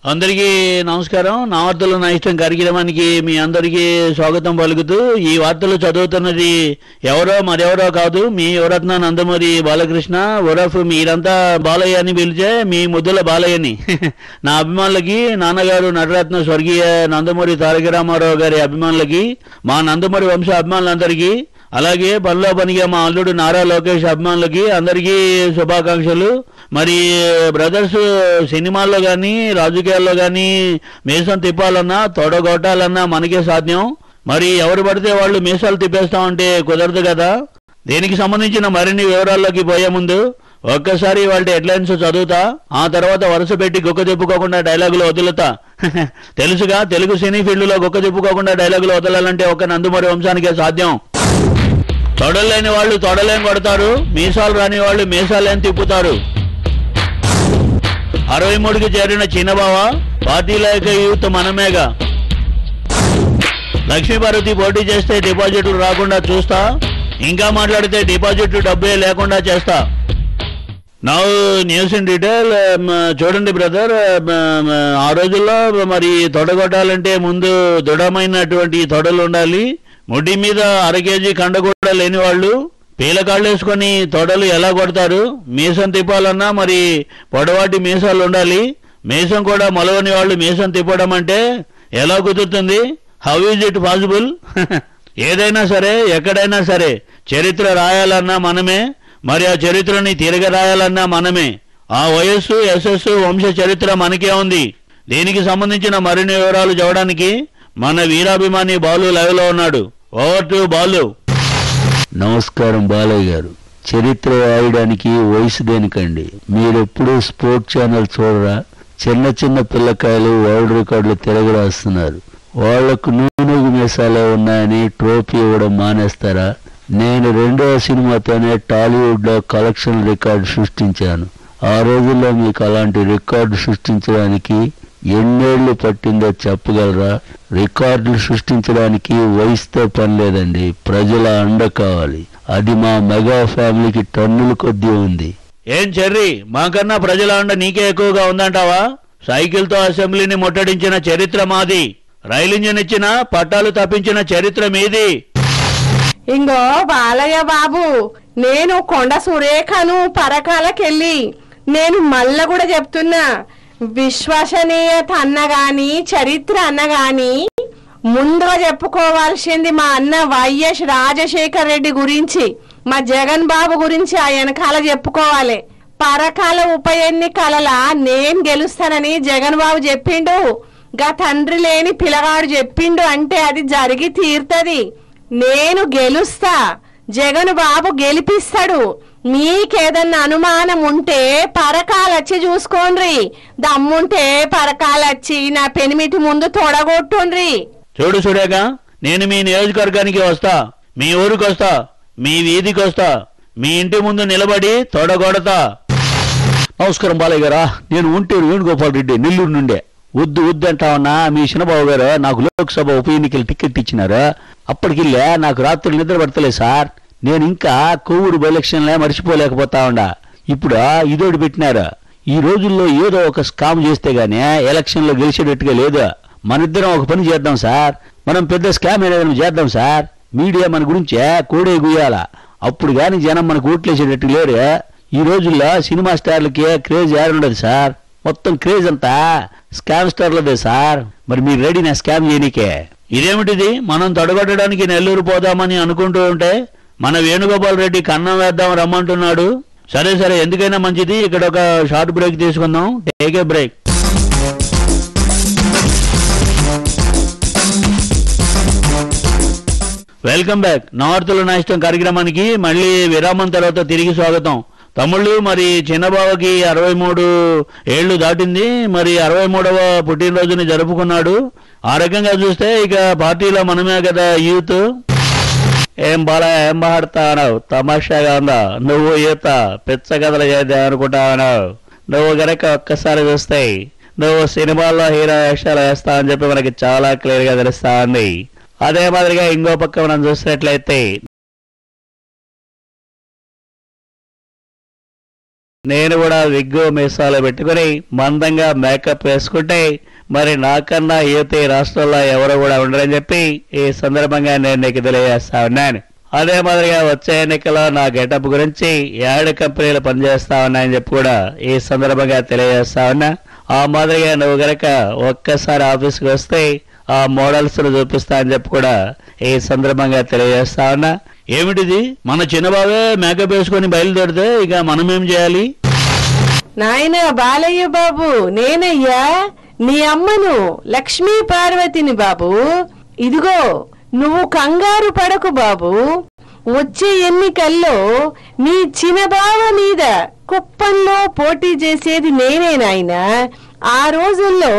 అందరికీ నమస్కారం. నా వార్తలు నా ఇష్టం కార్యక్రమానికి మీ అందరికీ స్వాగతం పలుకుతూ ఈ వార్తలు చదువుతున్నది మరెవరో కాదు, మీ యువరత్న నందమూరి బాలకృష్ణ ఉరఫ్ మీరంతా బాలయ్య అని పిలిచే మీ ముద్దుల బాలయ్యని. నా అభిమానులకి, నాన్నగారు నటరత్న స్వర్గీయ నందమూరి తారక రామారావు గారి అభిమానులకి, మా నందమూరి వంశ అభిమానులందరికీ, అలాగే పనిలో పనిగా మా అల్లుడు నారా లోకేష్ అభిమానులకి అందరికీ శుభాకాంక్షలు. మరి బ్రదర్స్ సినిమాల్లో కానీ రాజకీయాల్లో కానీ మీసం తిప్పాలన్నా తొడగొట్టాలన్నా మనకే సాధ్యం. మరి ఎవరు పడితే వాళ్ళు మీసాలు తిప్పేస్తామంటే కుదరదు కదా. దీనికి సంబంధించిన మరిన్ని వివరాల్లోకి పోయే ముందు ఒక్కసారి వాళ్ళ హెడ్లైన్స్ చదువుతా, ఆ తర్వాత వరుస పెట్టి గుక్క తిప్పుకోకుండా డైలాగులు వదులుతా. తెలుసుగా, తెలుగు సినీ ఫీల్డ్లో గుక్క తిప్పుకోకుండా డైలాగులు వదలాలంటే ఒక నందమూరి వంశానికే సాధ్యం. తొడలేని వాళ్ళు తొడలేం కొడతారు, మీసాలు రాని వాళ్ళు మీసాలేం తిప్పుతారు. 63కి చేరిన చిన్నబావ, పార్టీలో యూత్ మనమేగా. లక్ష్మీపార్వతి పోటీ చేస్తే డిపాజిట్లు రాకుండా చూస్తా, ఇంకా మాట్లాడితే డిపాజిట్లు డబ్బే లేకుండా చేస్తా. నా న్యూస్ ఇన్ డీటెయిల్ చూడండి బ్రదర్. ఆ రోజుల్లో మరి తొడగొట్టాలంటే ముందు దృఢమైనటువంటి తొడలు ఉండాలి. ముడి మీద 1/2 కేజీ కండ కూడా లేని వాళ్ళు పీలకాళ్ళు వేసుకొని తొడలు ఎలా కొడతారు? మీసం తిప్పాలన్నా మరి పొడవాటి మీసాలు ఉండాలి. మీసం కూడా మొలవని వాళ్ళు మీసం తిప్పడం అంటే ఎలా కుదురుతుంది? How is it possible? ఏదైనా సరే, ఎక్కడైనా సరే చరిత్ర రాయాలన్నా మనమే, మరి ఆ చరిత్రని తిరగ రాయాలన్నా మనమే. ఆ వయస్సు, యశస్సు, వంశ చరిత్ర మనకే ఉంది. దీనికి సంబంధించిన మరిన్ని వివరాలు చెప్పడానికి మన వీరాభిమాని బాలు లైవ్ లో ఉన్నాడు. Over to Balu. నమస్కారం బాలయ్య గారు. చరిత్ర రాయడానికి వయసు దేనికండి? మీరెప్పుడు స్పోర్ట్ ఛానల్ చూడరా? చిన్న చిన్న పిల్లకాయలు వరల్డ్ రికార్డులు తిరగరాస్తున్నారు. వాళ్లకు నూనెగు మీసాలే ఉన్నాయని ట్రోఫీ ఇవ్వడం మానేస్తారా? నేను 2వ సినిమాతోనే టాలీవుడ్ లో కలెక్షన్ రికార్డు సృష్టించాను. ఆ రోజుల్లో మీకు అలాంటి రికార్డు సృష్టించడానికి ఎన్నేళ్లు పట్టిందో చెప్పగలరా? రికార్డులు సృష్టించడానికి వయసుతో పని లేదండి, ప్రజల అండ కావాలి. అది మా మెగా ఫ్యామిలీకి టన్నుల కొద్దీ ఉంది. ఏం చెర్రీ, మాకన్నా ప్రజల అండ నీకే ఎక్కువగా ఉందంటావా? సైకిల్తో అసెంబ్లీని ముట్టడించిన చరిత్ర మాది. రైలు ఇంజిన్ ఇచ్చిన పట్టాలు తప్పించిన చరిత్ర మీది. ఇంగో బాలయ్య బాబు, నేను కొండ సురేఖను పరకాలకెళ్ళి నేను మళ్ళా కూడా చెప్తున్నా, విశ్వసనీయత అన్నగాని చరిత్ర అన్నగాని ముందుగా చెప్పుకోవాల్సింది మా అన్న వైఎస్ రాజశేఖర్ రెడ్డి గురించి, మా జగన్ బాబు గురించి ఆ వెనకాల చెప్పుకోవాలి. పరకాల ఉప ఎన్నికల నేను గెలుస్తానని జగన్ బాబు చెప్పిండు. గా తండ్రి లేని పిల్లగాడు చెప్పిండు అంటే అది జరిగి తీరుతుంది. నేను గెలుస్తా, జగన్ బాబు గెలిపిస్తాడు. మీకేదన్నా అనుమానం ఉంటే పరకాలచ్చి చూసుకోండ్రి, దమ్ముంటే పరకాలచ్చి నా పెనిమిటి ముందు తొడగొట్టుండ్రి. చూడు సురేఖ, నేను మీ నియోజకవర్గానికి వస్తా, మీ ఊరికి వస్తా, మీ వీధికి వస్తా, మీ ఇంటి ముందు నిలబడి తొడగొడతా. నమస్కారం బాలయ్య గారా. నేను ఒంటూరు వేణుగోపాల్ రెడ్డి, నెల్లూరు నుండే. వద్దు అంటావన్నా, మీ చిన్నబాబు గారు నాకు లోక్సభ ఉప ఎన్నికలు టికెట్ ఇచ్చినారు. అప్పటికిల్లే నాకు రాత్రులు నిద్ర పడతలే సార్. నేను ఇంకా కోవూరు ఎలక్షన్లే మర్చిపోలేకపోతా ఉండా. ఇప్పుడు ఇదోటి పెట్టినారు. ఈ రోజుల్లో ఏదో ఒక స్కామ్ చేస్తే గానీ ఎలక్షన్లో గెలిచేటట్టుగా లేదు. మనిద్దరం ఒక పని చేద్దాం సార్, మనం పెద్ద స్కామ్ ఏదైనా చేద్దాం సార్. మీడియా మన గురించే కోడే గుయ్యాల, అప్పుడు గాని జనం మనకు ఓట్లేసేటట్టు లేరు. ఈ రోజుల్లో సినిమా స్టార్లకి క్రేజ్ ఏడుండదు సార్, మొత్తం క్రేజ్ అంతా స్కామ్ స్టార్లదే సార్. మరి మీరు రెడీనా స్కామ్ చేయనీకే? ఇదేమిటిది? మనం తొడగొట్టడానికి నెల్లూరు పోదామని అనుకుంటూ ఉంటే మన వేణుగోపాల్ రెడ్డి కన్నం వేద్దాం రమ్మంటున్నాడు. సరే సరే, ఎందుకైనా మంచిది, ఇక్కడ ఒక షార్ట్ బ్రేక్ తీసుకుందాం. Take a break. Welcome back. నా వార్తలు నా ఇష్టం కార్యక్రమానికి మళ్ళీ విరామం తర్వాత తిరిగి స్వాగతం. తమ్ముళ్ళు, మరి చిన్నబావకి 63 ఏళ్లు దాటింది. మరి 63వ పుట్టినరోజుని జరుపుకున్నాడు. ఆ రకంగా చూస్తే ఇక పార్టీలో మనమే కదా యూత్. ఏం పాడుతావు? తమాషాగా ఉందా? నువ్వు ఈత పిచ్చ కథలు చేద్దాం అనుకుంటావు. నువ్వు గనక ఒక్కసారి చూస్తాయి, నువ్వు సినిమాల్లో హీరో వేషాలు వేస్తా అని చెప్పి మనకి చాలా క్లియర్ గా తెలుస్తా ఉంది. అదే మాదిరిగా ఇంకో పక్క మనం చూసినట్లయితే నేను కూడా విగ్గు మీసాలు పెట్టుకుని మందంగా మేకప్ వేసుకుంటే మరి నాకన్నా యువత ఈ రాష్ట్రంలో ఎవరు కూడా ఉండరని చెప్పి ఈ సందర్భంగా నేను నీకు తెలియజేస్తా ఉన్నాను. అదే మాదిరిగా వచ్చే ఎన్నికల్లో నా గెటప్ గురించి 7 కంపెనీలు పనిచేస్తా ఉన్నాయని చెప్పి కూడా ఈ సందర్భంగా తెలియజేస్తా ఉన్నా. ఆ మాదిరిగా నువ్వు గనక ఒక్కసారి ఆఫీస్కి వస్తే ఆ మోడల్స్ చూపిస్తా అని చెప్పి కూడా ఈ సందర్భంగా తెలియజేస్తా ఉన్నా. ఏమిటిది, మన చిన్నబాబే మేకప్ వేసుకొని బయలుదేరితే ఇక మనమేం చేయాలి? నాయన బాలయ్య బాబు, నేనయ్యా నీ అమ్మను లక్ష్మీ పార్వతిని బాబు. ఇదిగో నువ్వు కంగారు పడకు బాబు. వచ్చే ఎన్నికల్లో నీ చిన్నబావ మీద కుప్పంలో పోటీ చేసేది నేనే నాయనా. ఆ రోజుల్లో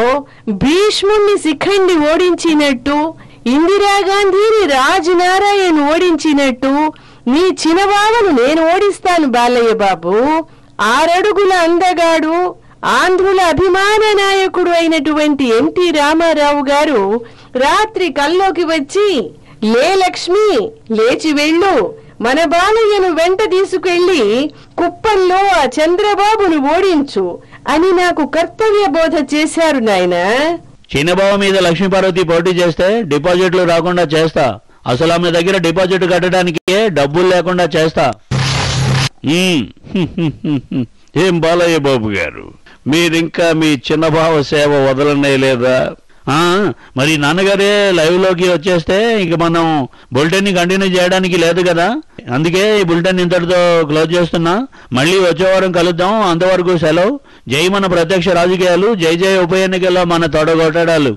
భీష్ముణ్ణి శిఖండి ఓడించినట్టు, ఇందిరాగాంధీని రాజనారాయణ్ ఓడించినట్టు నీ చిన్నబావను నేను ఓడిస్తాను బాలయ్య బాబు. 6 అడుగుల అందగాడు, ఆంధ్రుల అభిమాన నాయకుడు అయినటువంటి ఎన్టీ రామారావు గారు రాత్రి కల్లోకి వచ్చి, లే లక్ష్మి లేచి వెళ్ళు, మన బాలయ్యను వెంట తీసుకెళ్లి కుప్పంలో ఆ చంద్రబాబును ఓడించు అని నాకు కర్తవ్య బోధ చేశారు నాయనా. చిన్నబాబు మీద లక్ష్మీపార్వతి పోటీ చేస్తే డిపాజిట్లు రాకుండా చేస్తా. అసలు ఆమె దగ్గర డిపాజిట్ కట్టడానికి డబ్బులు లేకుండా చేస్తా. ఏం బాలయ్య బాబు గారు, మీరింకా మీ చిన్నబావ సేవ వదలనే లేదా? మరి నాన్నగారే లైవ్ లోకి వచ్చేస్తే ఇంక మనం బులెటిన్ ని కంటిన్యూ చేయడానికి లేదు కదా. అందుకే ఈ బులెటిన్ ఇంతటితో క్లోజ్ చేస్తున్నా. మళ్ళీ వచ్చే వారం కలుద్దాం. అంతవరకు సెలవు. జై మన ప్రత్యక్ష రాజకీయాలు, జై జై ఉప ఎన్నికల్లో మన తొడగొట్టడాలు.